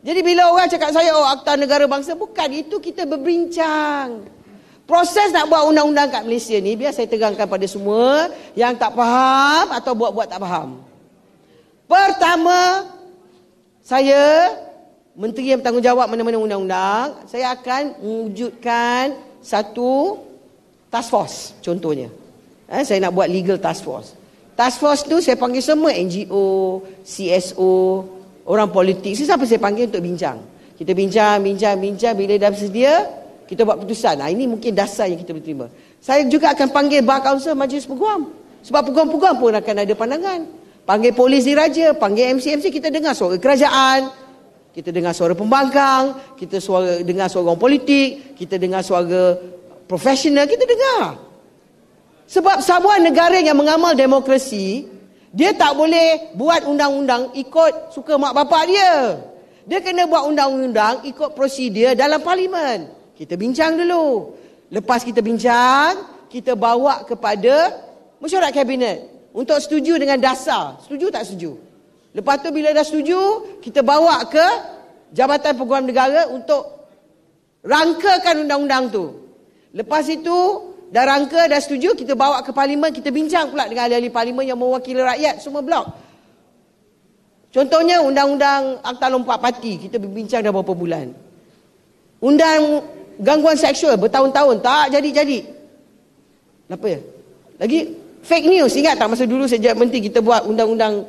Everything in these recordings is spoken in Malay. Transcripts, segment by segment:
Jadi bila orang cakap saya, oh Akta Negara Bangsa, bukan, itu kita berbincang. Proses nak buat undang-undang kat Malaysia ni, biar saya terangkan pada semua yang tak faham atau buat-buat tak faham. Pertama, saya Menteri yang bertanggungjawab mana-mana undang-undang, saya akan mewujudkan satu task force contohnya. Saya nak buat legal task force. Task force tu saya panggil semua NGO, CSO, orang politik. Siapa saya panggil untuk bincang. Kita bincang. Bila dah bersedia, kita buat keputusan. Ini mungkin dasar yang kita boleh terima. Saya juga akan panggil Bar Kaunsil Majlis Peguam. Sebab peguam-peguam pun akan ada pandangan. Panggil polis diraja, panggil MC-MC, kita dengar suara kerajaan, kita dengar suara pembangkang, kita dengar suara orang politik, kita dengar suara profesional, kita dengar. Sebab sebuah negara yang mengamal demokrasi, dia tak boleh buat undang-undang ikut suka mak bapak dia. Dia kena buat undang-undang ikut prosedur dalam parlimen. Kita bincang dulu. Lepas kita bincang, kita bawa kepada mesyuarat kabinet untuk setuju dengan dasar. Setuju tak setuju? Lepas tu bila dah setuju, kita bawa ke Jabatan Peguam Negara untuk rangkakan undang-undang tu. Lepas itu dah rangka, dah setuju, kita bawa ke parlimen, kita bincang pula dengan ahli-ahli parlimen yang mewakili rakyat semua blok. Contohnya undang-undang Akta Lompat Parti, kita berbincang dah berapa bulan. Undang gangguan seksual bertahun-tahun tak jadi-jadi. Kenapa ya? Lagi fake news, ingat tak masa dulu sejak menteri kita buat undang-undang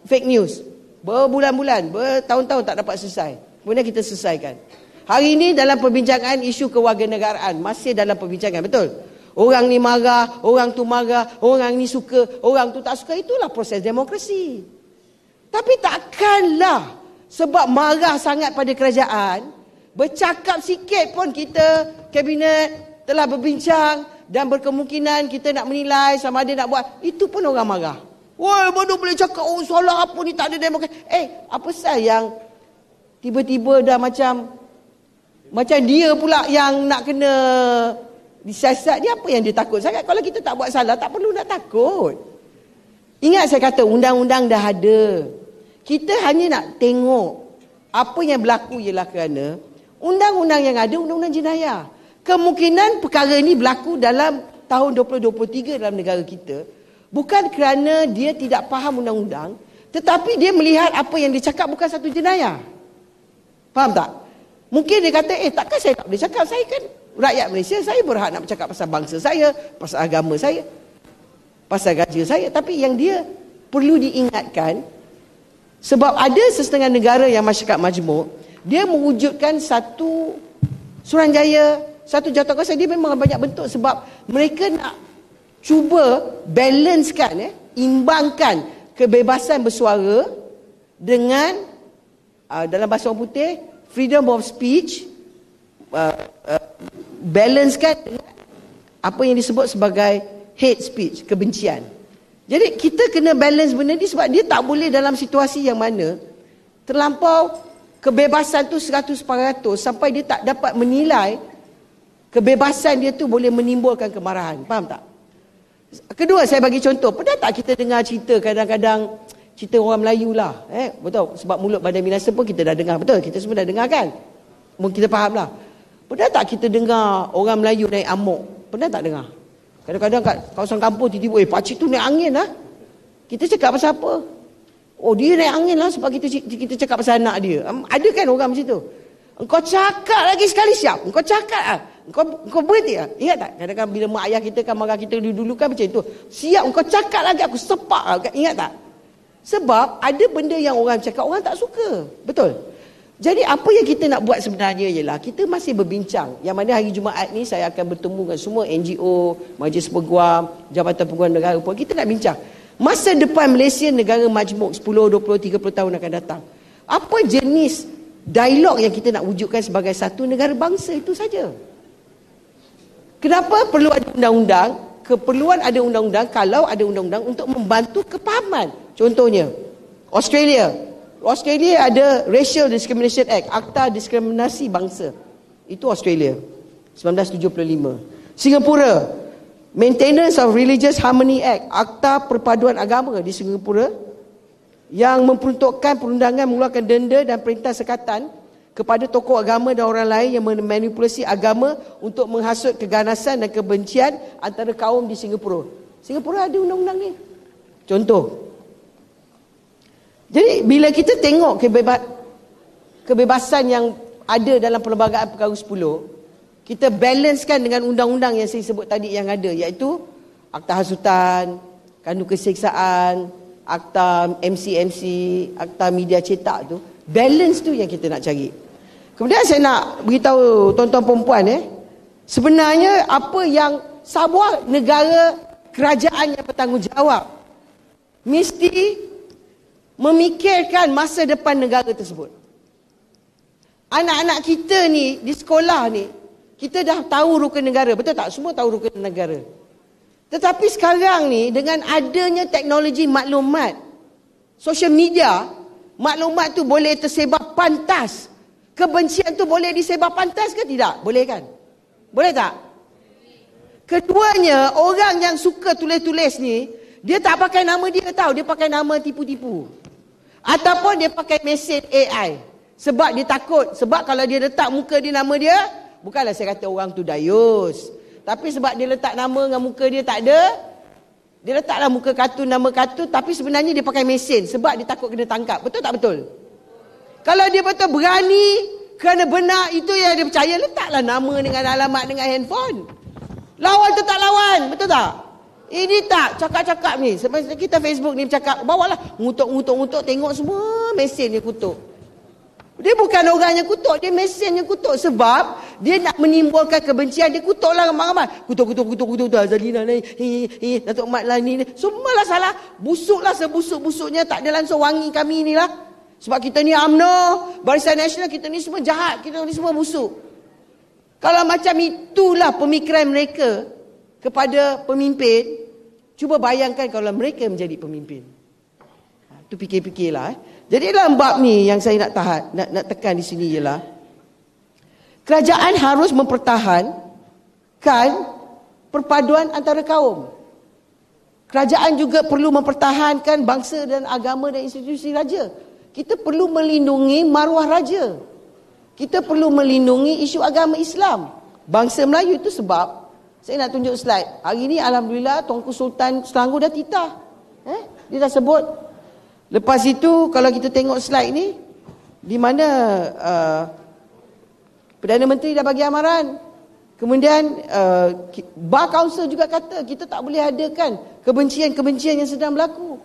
fake news. Berbulan-bulan, bertahun-tahun tak dapat selesai. Kemudian kita selesaikan. Hari ini dalam perbincangan isu kewarganegaraan, masih dalam perbincangan, betul? Orang ni marah, orang tu marah, orang ni suka, orang tu tak suka, itulah proses demokrasi. Tapi takkanlah sebab marah sangat pada kerajaan, bercakap sikit pun kita kabinet telah berbincang dan berkemungkinan kita nak menilai sama ada nak buat, itu pun orang marah. Woi, mana boleh cakap, oh soalan apa ni tak ada demokrasi. Apa sah yang tiba-tiba dah macam dia pula yang nak kena disiasat. Dia apa yang dia takut sangat? Kalau kita tak buat salah, tak perlu nak takut. Ingat saya kata, undang-undang dah ada. Kita hanya nak tengok apa yang berlaku ialah kerana undang-undang yang ada, undang-undang jenayah. Kemungkinan perkara ini berlaku dalam tahun 2023 dalam negara kita, bukan kerana dia tidak faham undang-undang, tetapi dia melihat apa yang dicakap bukan satu jenayah. Faham tak? Mungkin dia kata, takkan saya tak boleh cakap, saya kan rakyat Malaysia, saya berhak nak bercakap pasal bangsa saya, pasal agama saya, pasal raja saya. Tapi yang dia perlu diingatkan, sebab ada sesetengah negara yang masyarakat majmuk, dia mewujudkan satu suruhanjaya, satu jawatankuasa, dia memang banyak bentuk sebab mereka nak cuba balancekan, imbangkan kebebasan bersuara dengan dalam bahasa orang putih, freedom of speech, balancekan dengan apa yang disebut sebagai hate speech, kebencian. Jadi kita kena balance benda ni sebab dia tak boleh dalam situasi yang mana terlampau kebebasan tu 100% sampai dia tak dapat menilai kebebasan dia tu boleh menimbulkan kemarahan. Faham tak? Kedua, saya bagi contoh. Pernah tak kita dengar cerita kadang-kadang cerita orang Melayu lah, betul? Sebab mulut badan binasa pun kita dah dengar, betul? Kita semua dah dengar kan? Mungkin kita faham lah. Pernah tak kita dengar orang Melayu naik amok? Pernah tak dengar? Kadang-kadang kat kawasan kampung tiba-tiba, pakcik tu naik angin lah. Kita cakap pasal apa? Oh, dia naik angin lah sebab kita cakap pasal anak dia. Ada kan orang macam tu? Engkau cakap lagi sekali siap. Engkau cakap lah. Engkau berhenti lah. Ingat tak? Kadang-kadang bila mak ayah kita kan marah kita dulu kan macam tu. Siap, engkau cakap lagi aku sepak lah. Ingat tak? Sebab ada benda yang orang cakap, orang tak suka. Betul? Jadi apa yang kita nak buat sebenarnya ialah kita masih berbincang. Yang mana hari Jumaat ni saya akan bertemu dengan semua NGO, Majlis Peguam, Jabatan Peguam Negara pun. Kita nak bincang. Masa depan Malaysia negara majmuk 10, 20, 30 tahun akan datang. Apa jenis dialog yang kita nak wujudkan sebagai satu negara bangsa, itu saja. Kenapa perlu ada undang-undang? Keperluan ada undang-undang kalau ada undang-undang untuk membantu kepahaman. Contohnya, Australia ada Racial Discrimination Act, Akta Diskriminasi Bangsa. Itu Australia, 1975. Singapura, Maintenance of Religious Harmony Act, Akta Perpaduan Agama di Singapura. yang memperuntukkan perundangan mengeluarkan denda dan perintah sekatan kepada tokoh agama dan orang lain yang memanipulasi agama untuk menghasut keganasan dan kebencian antara kaum di Singapura. Singapura ada undang-undang ni. Contoh. Jadi bila kita tengok kebebasan yang ada dalam Perlembagaan Perkara 10, kita balancekan dengan undang-undang yang saya sebut tadi yang ada, iaitu Akta Hasutan, Kanun Keseksaan, Akta MCMC, Akta Media Cetak tu. Balance tu yang kita nak cari. Kemudian saya nak beritahu tuan-tuan perempuan, sebenarnya apa yang sebuah negara kerajaan yang bertanggungjawab mesti memikirkan masa depan negara tersebut. Anak-anak kita ni di sekolah ni, kita dah tahu rukun negara, betul tak? Semua tahu rukun negara. Tetapi sekarang ni dengan adanya teknologi maklumat, social media, maklumat tu boleh tersebar pantas. Kebencian tu boleh disebar pantas ke tidak? Boleh kan? Boleh tak? Keduanya, orang yang suka tulis-tulis ni, dia tak pakai nama dia tahu, dia pakai nama tipu-tipu. Ataupun dia pakai mesin AI. Sebab dia takut, sebab kalau dia letak muka dia nama dia, bukanlah saya kata orang tu dayus. Tapi sebab dia letak nama dengan muka dia tak ada, dia letaklah muka kartun, nama kartun, tapi sebenarnya dia pakai mesin sebab dia takut kena tangkap. Betul tak betul? Kalau dia betul berani kerana benar itu yang dia percaya, letaklah nama dengan alamat dengan handphone. Lawan tu tak lawan, betul tak? Ini tak, cakap-cakap ni. Sebenarnya kita Facebook ni bercakap, bawalah ngutuk, tengok semua mesin dia kutuk. Dia bukan orang yang kutuk, dia mesin yang kutuk. Sebab dia nak menimbulkan kebencian, dia kutuklah ramai-ramai. Kutuk, Azalina ni, Datuk Mat lah ni. Semualah salah. Busuklah sebusuk-busuknya, tak ada langsung wangi kami ni lah. Sebab kita ni UMNO, Barisan Nasional, kita ni semua jahat, kita ni semua busuk. Kalau macam itulah pemikiran mereka kepada pemimpin, cuba bayangkan kalau mereka menjadi pemimpin. Itu fikir-fikirlah. Jadi dalam bab ni yang saya nak tekan di sini ialah kerajaan harus mempertahankan perpaduan antara kaum. Kerajaan juga perlu mempertahankan bangsa dan agama dan institusi raja. Kita perlu melindungi maruah raja. Kita perlu melindungi isu agama Islam. Bangsa Melayu itu sebab saya nak tunjuk slide. Hari ni alhamdulillah Tuanku Sultan Selangor dah titah. Dia dah sebut. Lepas itu kalau kita tengok slide ni, di mana Perdana Menteri dah bagi amaran. Kemudian Bar Council juga kata kita tak boleh adakan kebencian-kebencian yang sedang berlaku.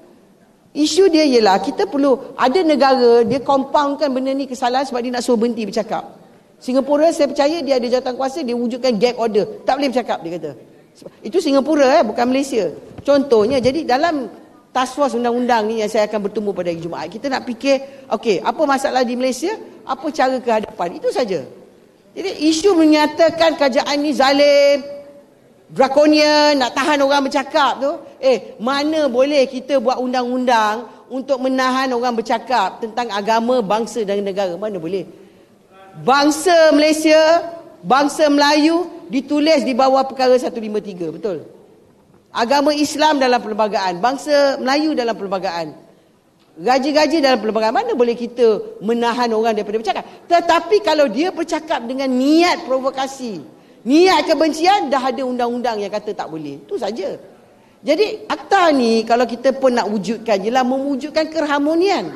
Isu dia ialah kita perlu, ada negara dia compoundkan benda ni kesalahan sebab dia nak suruh berhenti bercakap. Singapura saya percaya dia ada jawatan kuasa, dia wujudkan gag order. Tak boleh bercakap dia kata. Itu Singapura bukan Malaysia. Contohnya, jadi dalam task force undang-undang ni yang saya akan bertemu pada hari Jumaat, kita nak fikir, okey, apa masalah di Malaysia, apa cara kehadapan, itu saja. Jadi isu menyatakan kerajaan ni zalim, drakonian, nak tahan orang bercakap tu, mana boleh kita buat undang-undang untuk menahan orang bercakap tentang agama, bangsa dan negara, mana boleh. Bangsa Malaysia, bangsa Melayu ditulis di bawah perkara 153, betul? Agama Islam dalam perlembagaan, bangsa Melayu dalam perlembagaan, gaji-gaji dalam perlembagaan, mana boleh kita menahan orang daripada bercakap. Tetapi kalau dia bercakap dengan niat provokasi, niat kebencian, dah ada undang-undang yang kata tak boleh. Itu saja. Jadi akta ni kalau kita pun nak wujudkan, ialah mewujudkan keharmonian,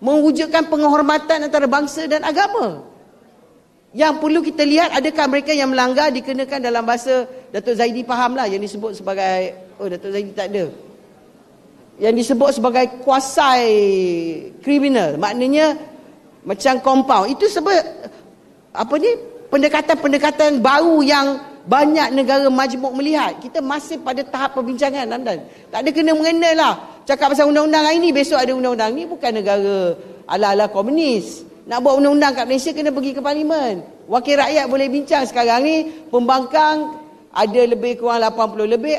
mewujudkan penghormatan antara bangsa dan agama. Yang perlu kita lihat, adakah mereka yang melanggar dikenakan dalam bahasa Datuk Zaidi fahamlah yang disebut sebagai, Datuk Zaidi tak ada, yang disebut sebagai kuasai kriminal, maknanya macam compound. Itu sebab apa ni, pendekatan-pendekatan baru yang banyak negara majmuk melihat. Kita masih pada tahap perbincangan, Hamdan. Tak ada kena-mengena lah. Cakap pasal undang-undang hari ni, besok ada undang-undang ni. Bukan negara ala-ala komunis. Nak buat undang-undang kat Malaysia kena pergi ke parlimen. Wakil rakyat boleh bincang. Sekarang ni pembangkang ada lebih kurang 80 lebih.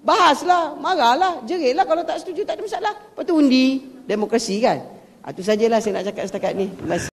Bahaslah, marahlah, jeritlah. Kalau tak setuju tak ada masalah. Lepas tu undi demokrasi kan. Itu sajalah saya nak cakap setakat ni. Terima kasih.